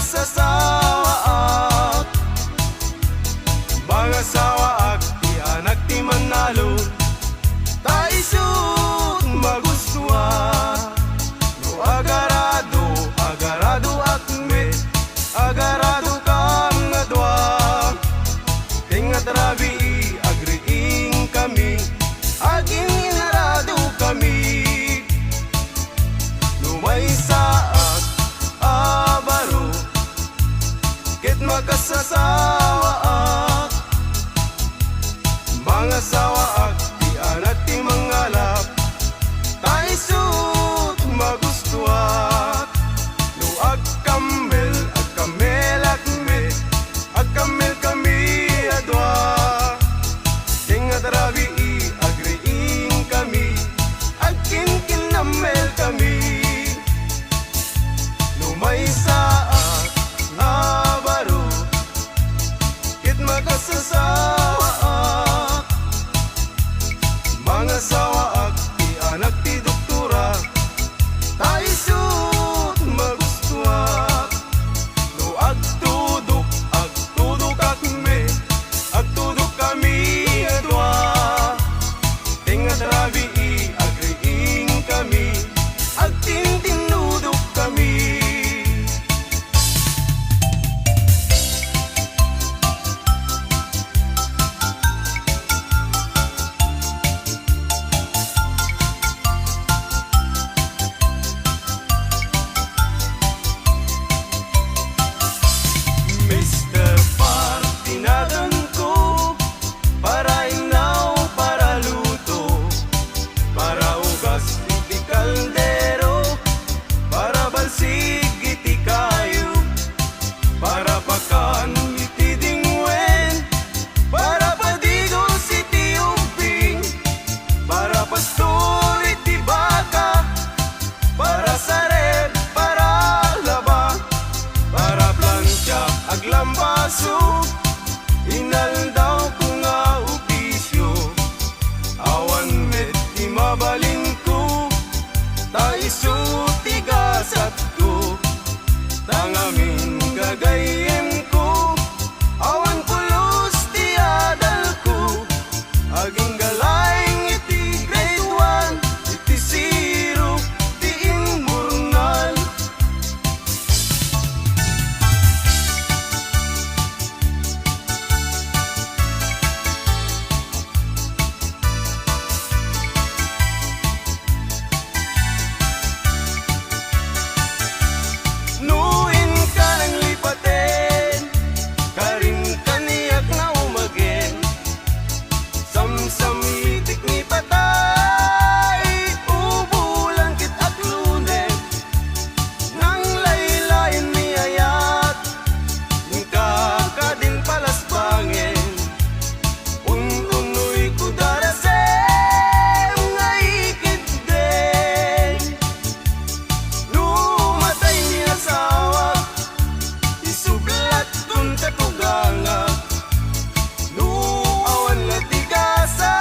makasasawaak, mga sawaak ti anak ti manalo, ta isut magustuhan. No agarado, agarado akme, agarado kam nga dua, tingat rabi agriing kami, aging inarado kami. Lumay saak abaro, ket makasasawaak, mga sawaak ti anak ti mangalap, ta isut magustuhan. No agkamel, agkamel akme, agkamel kami adwa, tingat rabi agriing kami, agkinkinamel kami. Lumay saak abaro, ket makasasawaak, mga sawaak ti anak ti doktora, ta isut magustuhan. No agtudok, agtudok akme, agtudok kami adwa, tingat rabi agriing kami, agtintinudok kami. Mr. Partinadan ko, para inaw, para luto, para ugas iti kaldero, para balsig iti kayo, para pakan iti dingwen, para padigos iti umping, para pastor iti baka, para sared, para laba, para plancha aglambaso, inaldaw ko nga opisyo, awan met ti mabalin ko, ta isut tigasat ko, tangamin gagayem ko, awan pulos ti adal ko, aging galayng iti grade 1, iti zero, ti imurnal. Nuin ka ng lipaten, karin kaniyak na umagen, samsam itik ni patay, ubulan kit aklunen, nang laylayin mi ayat, kakadin palasbangin, ununoy ko darasem, ngaikit din. Numatay ni asawa, isublat kun katuganga, nuawan latigasa,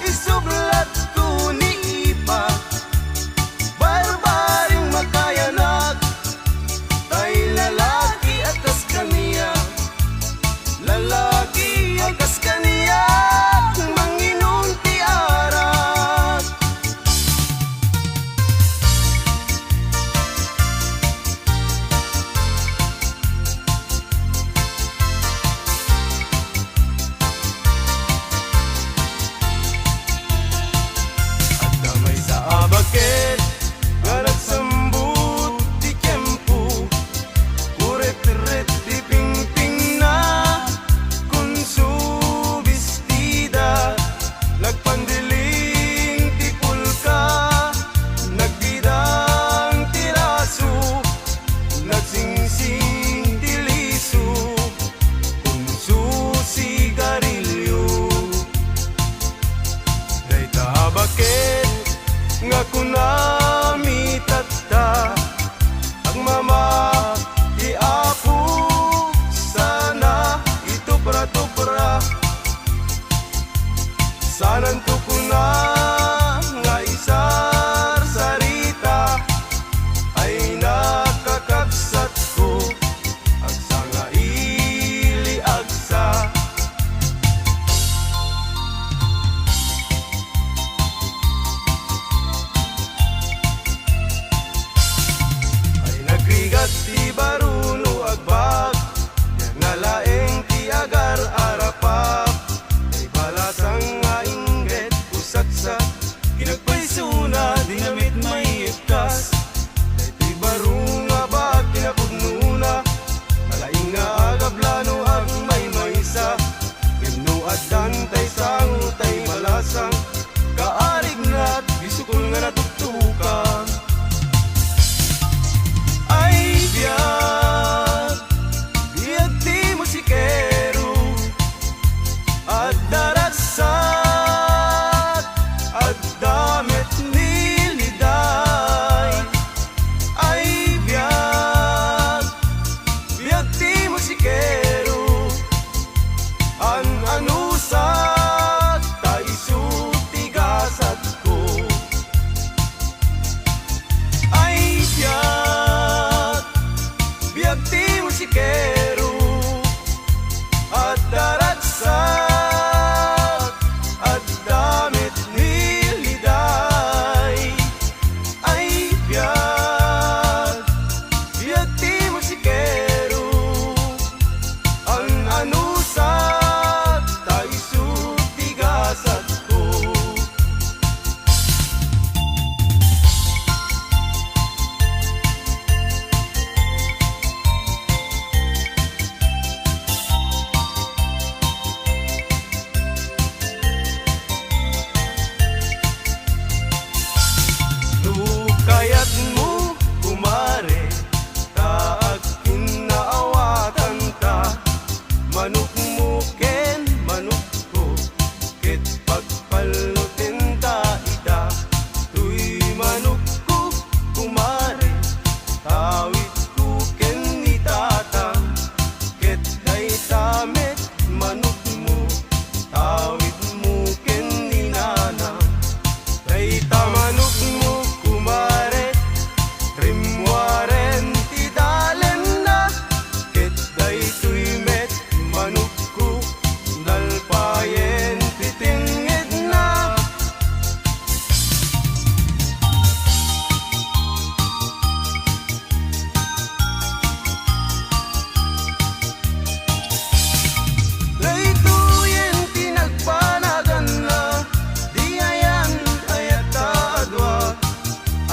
isublat kun iipa, barbaring makayanak, tay lalaki akas kaniya, lalaki akas kaniya, manginom ti arak. At damay sa abaket, nga nagsambut ti tiyempo, kuret-ret ti pingping na, kunso bestida, nagpandiling ti pulka, nagbidang ti raso, nagsingsing ti liso, kunso sigarilyo. Day tabaket nga kunami tatta, ang mama ti apo, sana itupra-tupra, sanan to kuna nga isar sarita, ay nakakapsat ko. ket may ikas. Daytoy baro nga ba kinapugmuna, malaing nga agablano ag may maysa. Kenno addan tay sango tay malasang, kaarig na't bisukol nga natugtukan. Ay biyag, biyag ti musikero, at daragsat, at damit niliday. Ay biyag, biyag ti musikero, an anusat, ta isutigasat ko. Ay biyag, biyag ti musikero, at daragsat, at damit niliday. Ay biyag, biyag ti musikero, ang anusat, ta isutigasat ko. Kayat mo kumare, taag kinaawatan ta. Manok mo ken manok ko, ket pagpalutin ta ida. Tuy manok ko kumare, tawid ko ken ni tata. Ket day tamet manok mo, tawid mo ken ni nana. Day tamanok mo kumare, rimwaren ti dalen na. Ket day tuy met manok ko, nalpayen ti tingid na. Laytuyen ti nagpanagan na, di ayan ayat adwa.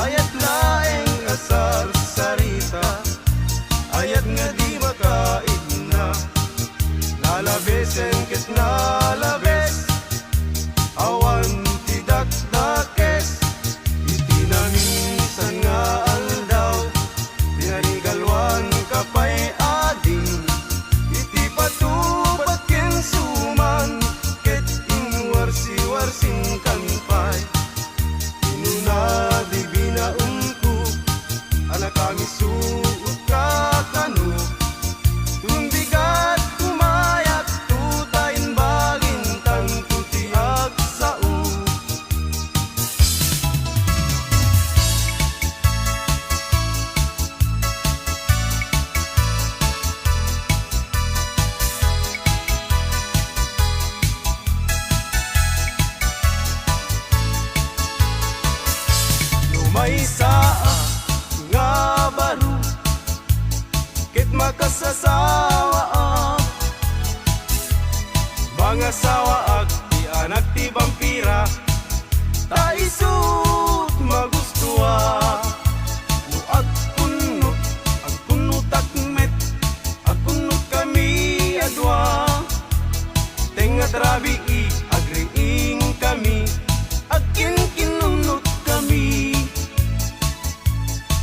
Ayat laeng asar sarita, ayat nga di makaid na. Lalabesen ket nalabes, awan ti dakdakes. Itinaminsan nga aldaw, tinanigalwan kapay ading. Iti patupat ken suman, ket inwarsi-warsing kanpay. Inuna di binaungko, anak kami suot kakano. Tumbigat kumayat tutayin bagin tan tutiag sao. Lumaysa nga baro, ket makasasawa mga sawa ag ti anak ti vampira, ta isut magustua. No agkunot takmet, agkunot kami adwa. Tenga trabi agriing kami, agkin kinunot kami.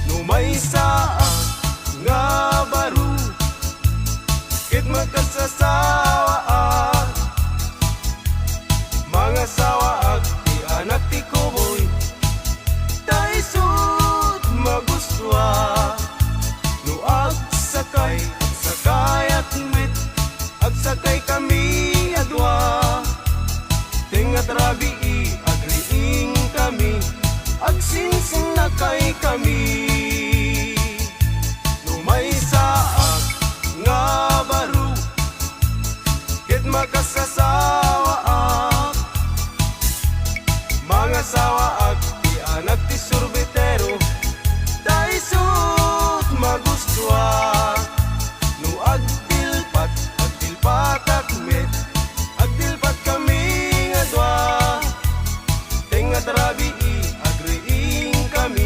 No may saa nga baro, ket magkasasawa mga sawa ag ti anak ti kuboy, ta isut magustua. No agsakay at met, agsakay kami adwa. Tenga trabi agriing kami, agsinsin na kay kami. No may saag nga baro, ket makasasawa mga sawa ag ti anak ti surbitero, ta isut magustua. No agtilpat akmet, agtilpat kami nga dua. Tenga trabi agriing kami,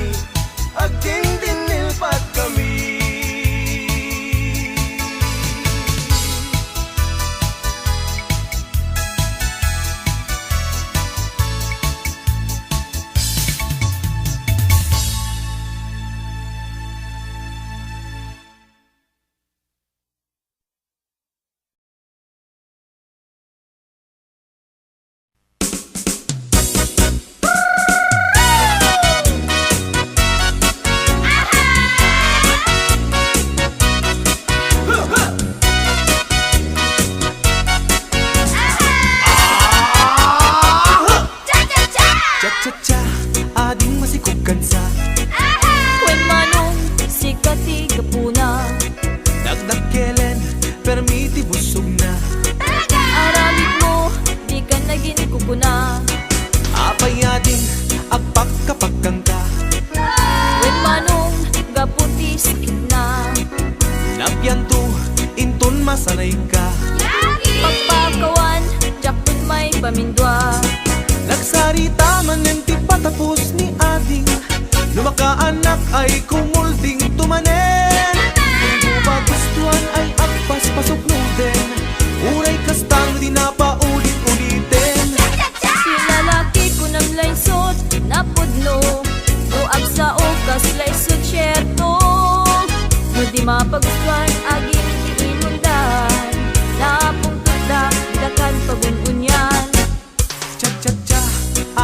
masanay ka. Pagpakawan, jakton may pamindwa. Nagsarita man ng ti patapos ni ading, lumakaanak ay kumulding tumanen. Kung mo magustuhan ay agpas pasuknuden, uray kastang di na paulit-ulitin. Silalaki ko ng laysot na pudno, luag sa okas laysot syerto. No di mapagustuhan aging iimundan, napungtod na dakan pagununyan. Cha-cha-cha,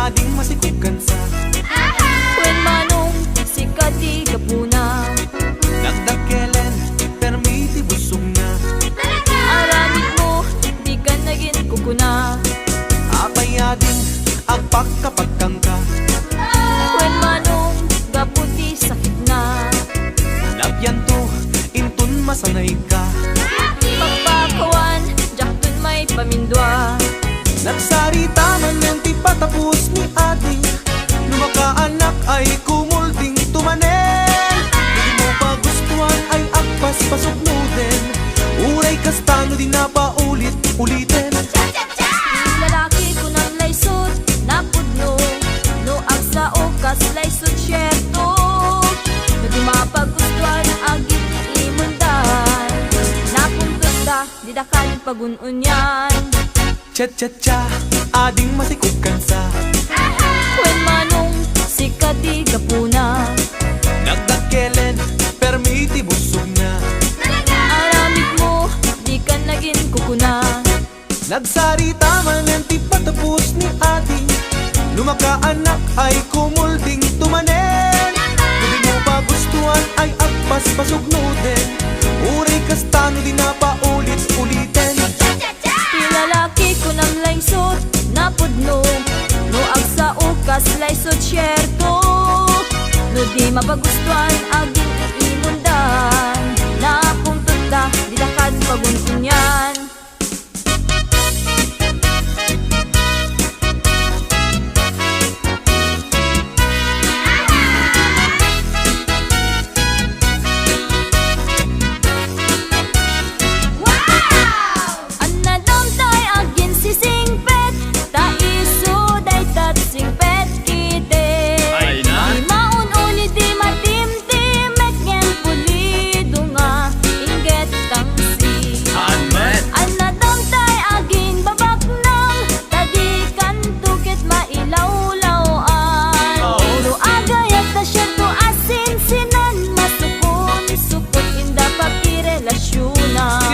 ading masikugan sa When manong sikati kapuna, nagdakelen, permiti busog na. aramid mo, di ka naging kukuna. Apay ading, agpakapagkang ka. When manong gaputi sakit na, Lapyan to, intun masanay ka. pagpakawan, jakton may pamindwa. Nagsarita man ng ti patapos ni ading, lumakaanak ay kumulding tumanen. Hindi mo pagustuhan ay agpas pasuknuden, uray kastano di na paulit-ulitin. Lalaki ko ng laysot na pudno, luag sa okas laysot syerto. No di mapagustuhan agit imundan, napuntot da di dakan pagununyan. Cha-cha-cha, ading masikugan sa When manong sikati kapuna, nagdakelen, permiti busog na. aramid mo, di ka naging kukuna. Nagsarita man ng ti patapos ni ading, lumakaanak ay kumulding tumanen. Hindi mo pagustuhan ay agpas pasuknuden, uray kastano di na paulit-ulitin. Lalaki ko ng laysot na pudno, luag sa ukas laysot syerto. No di mapagustuhan aging imundan, napungtod na di dakan pagununyan. Anadam tay agin si singpet, ta isu day tat singpet kite. Ay na? Di maun uli di matimtimek ngen pulido nga inget tang si. Anadam tay agin babak nang, tadi kan tukit mailawlawan. Uro agayat ta siya to asin sinan, masukon supot inda pagkirelasyonan.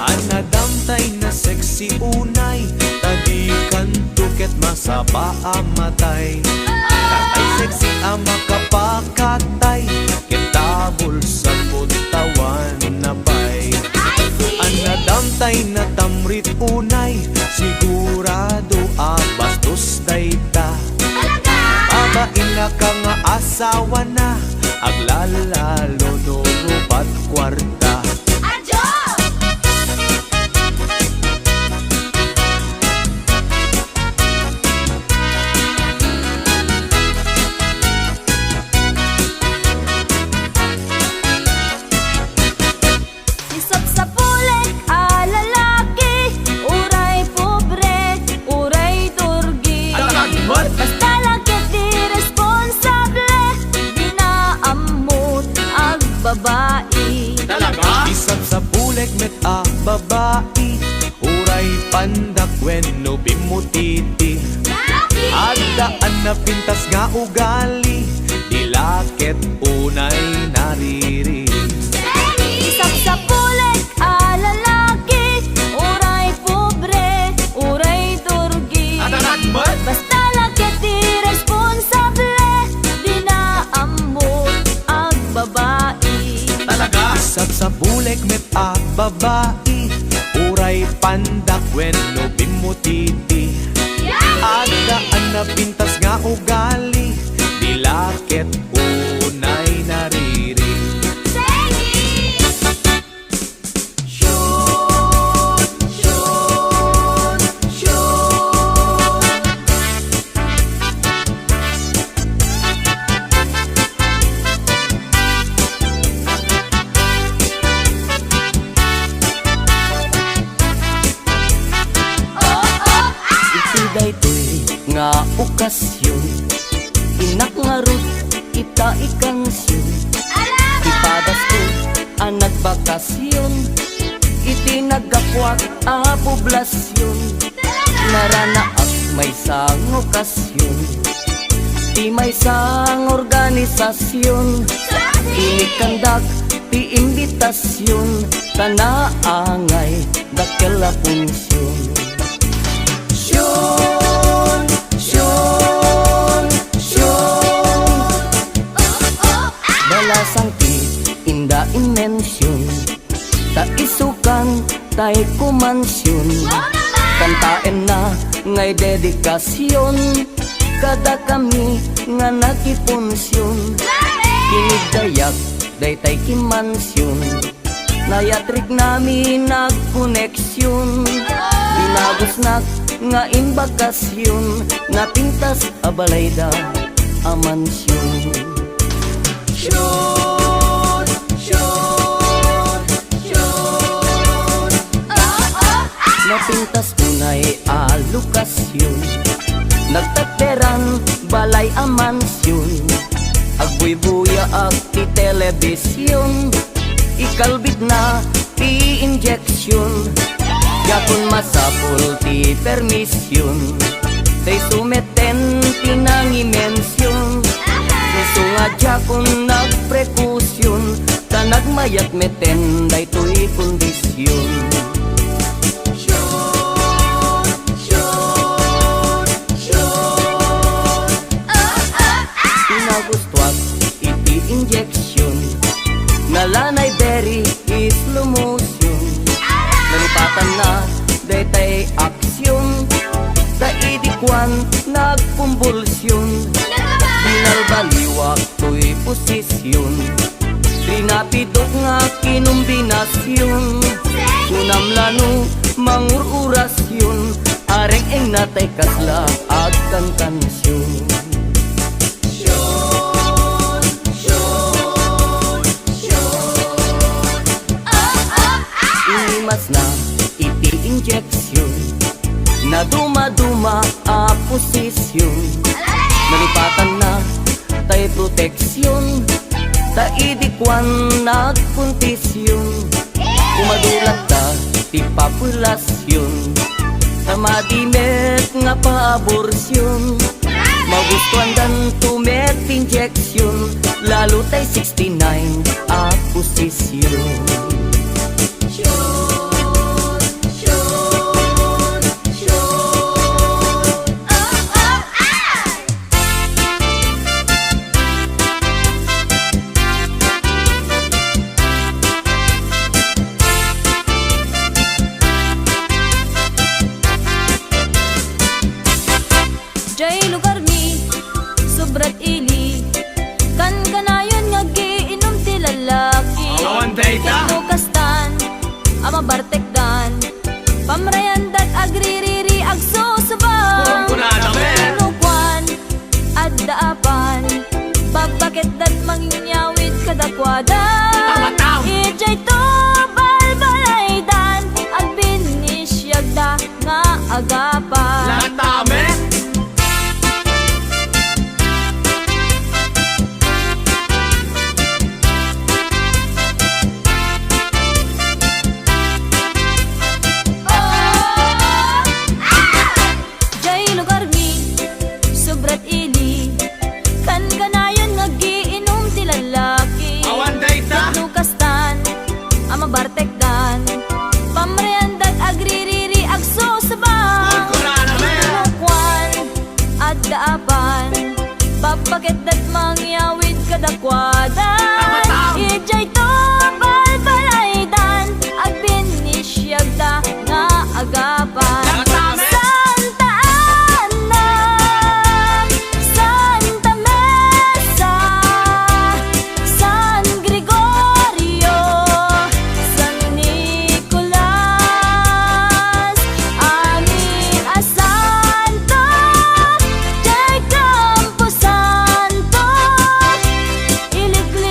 Anadamtay na sexy unay, tadikan tuket masaba amatay. Katay sexy ama kapakatay, kitabol sa butawan na bay. Anadamtay na tamrit unay, sigurado bastos dayta. Babain na ka nga asawa na, aglalalo no rupat kwarta. Isap sa pulik a lalaki, uray pobre, uray turgi. Basta lagit di responsable, di na amot ang babae. Isap sa pulik met a babae, uray pandak wenno bimutiti. Adaan na pintas nga ugali, dilakit unay nariri. Isap sa pulik a lalaki, uray pobre, uray turgi. Basta lagit di responsable, di na amot ang babae. Isap sa pulik met a babae, uray pandak wenno bimutiti. Adaan na pintas nga ugali, dilakit unay nariri. okasyon, inak nga rod, ita ikansyon. Ipadas ko ang nagbakasyon, iti nagakwak a poblasyon. Naranaak may sang okasyon, ti may sang organisasyon. Inikandak ti imbitasyon, tanaangay dakela punsyon. Syon, syon, syon, balasang ti inda inmensyon, ta isukan tay kumansyon. Kantaen na ngay dedikasyon, kada kami nga nakipunsyon. Kinigdayak daytay kimansyon, nayatrik nami nagkoneksyon. Binagusnak nga imbakasyon, napintas abalayda a mansyon. Syon, syon, syon, napintas unay a lokasyon, nagtateran balay a mansyon. Agbuy-buya ag ti telebisyon, ikalbit na ti injeksyon. Yakon masapul ti permisyon, tay sumeten ti nangimensyon. Isungadya kon nagprekusyon, ta nagmayat meten daytoy kondisyon. Syon, syon, syon, pinagustuak iti injeksyon, nalanay berry is lomotion. Nalipatan na daytay aksyon, sa idikwan nagkumbulsyon. Binalbaliwak to'y posisyon, pinapidok nga kinumbinasyon. Kunamlano mangururasyon, areng eng natay kasla agkan kansyon. Syon, syon, syon, inimas na iti injeksyon, na dumaduma a posisyon. Nalipatan na tay proteksyon, ta idikwan nagpuntisyon. Kumadulat ta ti populasyon, ta madimet nga paaborsyon. Magustuhan dan tumet injeksyon, lalo tay 69 a posisyon. Jay lugar mi, sobrat ili, kan kanayon nga giinom ti lalaki. Awan dayta. Nukastan, ama bartekdan, pamrayandat agririri agsusubang. Kunkunada men. Nukwan, addaapan, pagbakit dat manginyawid kadakwada. Tamataw. Ijay to balbalaydan, agbinisyagda nga agapan. Latame. Jay lugar mi, sobrat ili, kan kanayon nga giinom ti lalaki. Awan dayta. Nukastan, ama bartekdan, pamrayandat agririri agsusubang. Kunkunada men. Nukwan, addaapan, babagit dat mangyawid kadakwada. Tamataw. Ijay to balbalaydan, agbinisyagda nga agapan. Latame. Santa Ana, Santa Mesa, San Gregorio, San Nicolas, amin a santo, Jay Campo Santo, Iliglig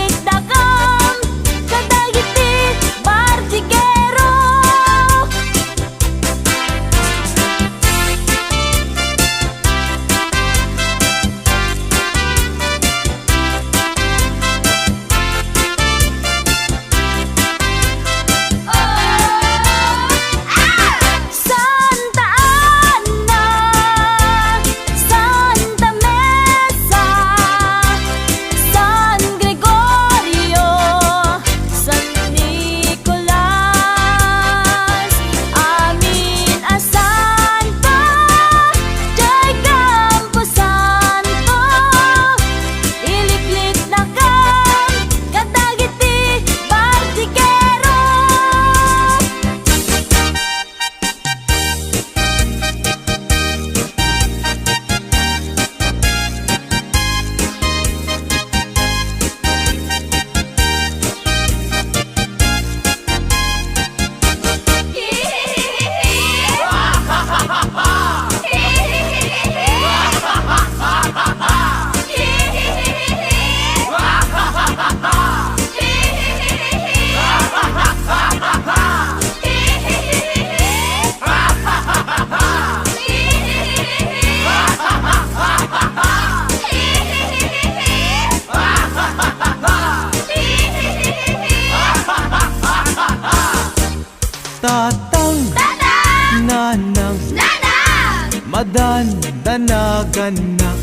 adan danaganak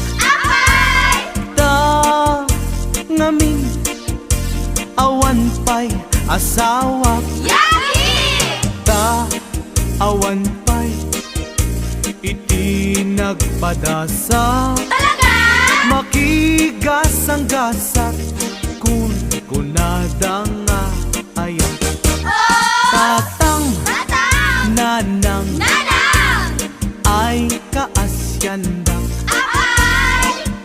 ta ngamin awan pa'y asawa ta awan pa'y iti nagpadasa makigasang gasak kun kunada nga ayan tatang nanang ay kaasyandak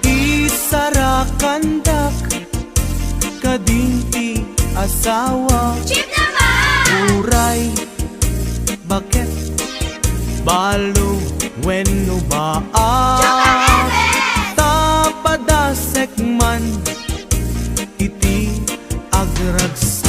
isarakandak kadinti asawa uray bakit balo wenno ba tapadasek man iti agragsak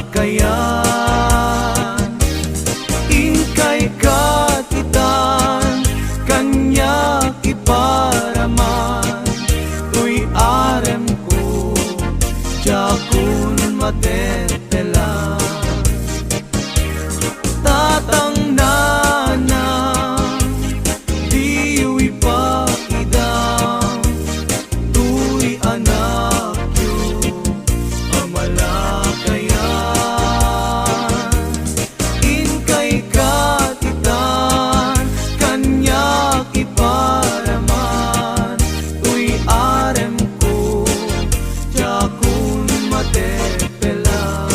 malakayan inkay katitan kanya iparaman uy arem ko jakun matetelan tatang nana diwi pa idang tuy anak yu amalakayan inkay katitan kanyak iparaman tuy arem ko jakun matepelan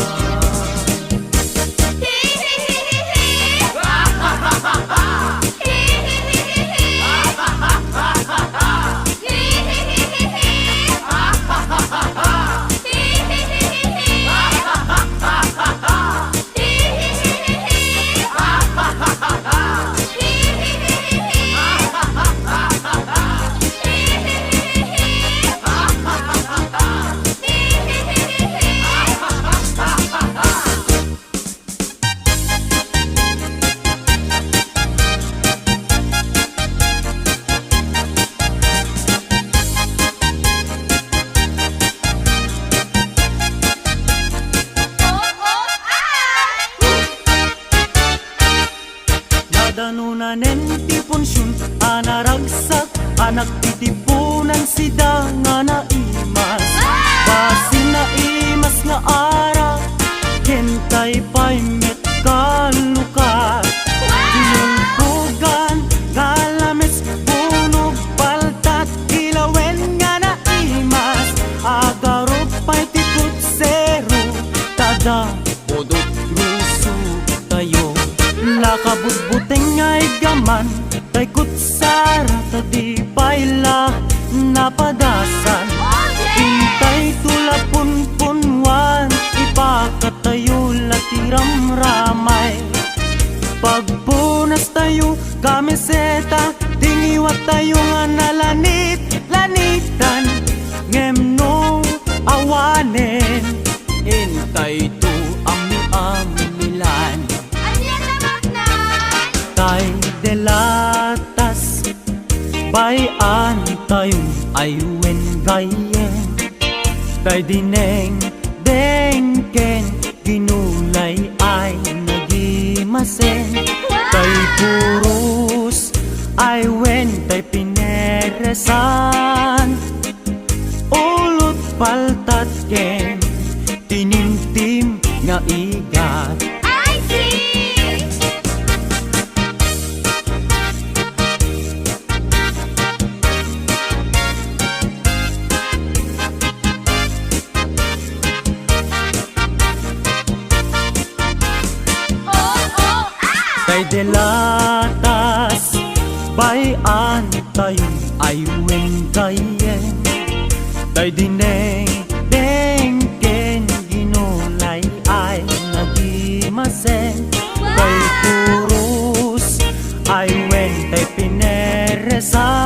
Danunanen ti punsyon anaragsak anak titipunan sida nga naimas basin naimas nga ara kentay pa'y met kalukat tinulpugan galames punog paltat ilawen nga naimas agarop pa'y tikot zero tada podot ruso tayo lakabutbuteng ay gaman tay kutsara tadi paila napadasan intay tulapun-punwan ipakatayo latiram ramay pagpunas tayo kamiseta tingiwat tayo nga nalanit lanitan ngemno awanen intay to ami-amilan tay delatas bayan tayong aywen gayen tay dineng dengken ginulay ay nagimasen tay purus aywen tay pineresan ulot paltat ken tinimtim nga igat tay delatas bayan tayong aywen gayen Tay dineng deng ken ginulay ay nagimaseng Tay kurus ay wen tay pineresa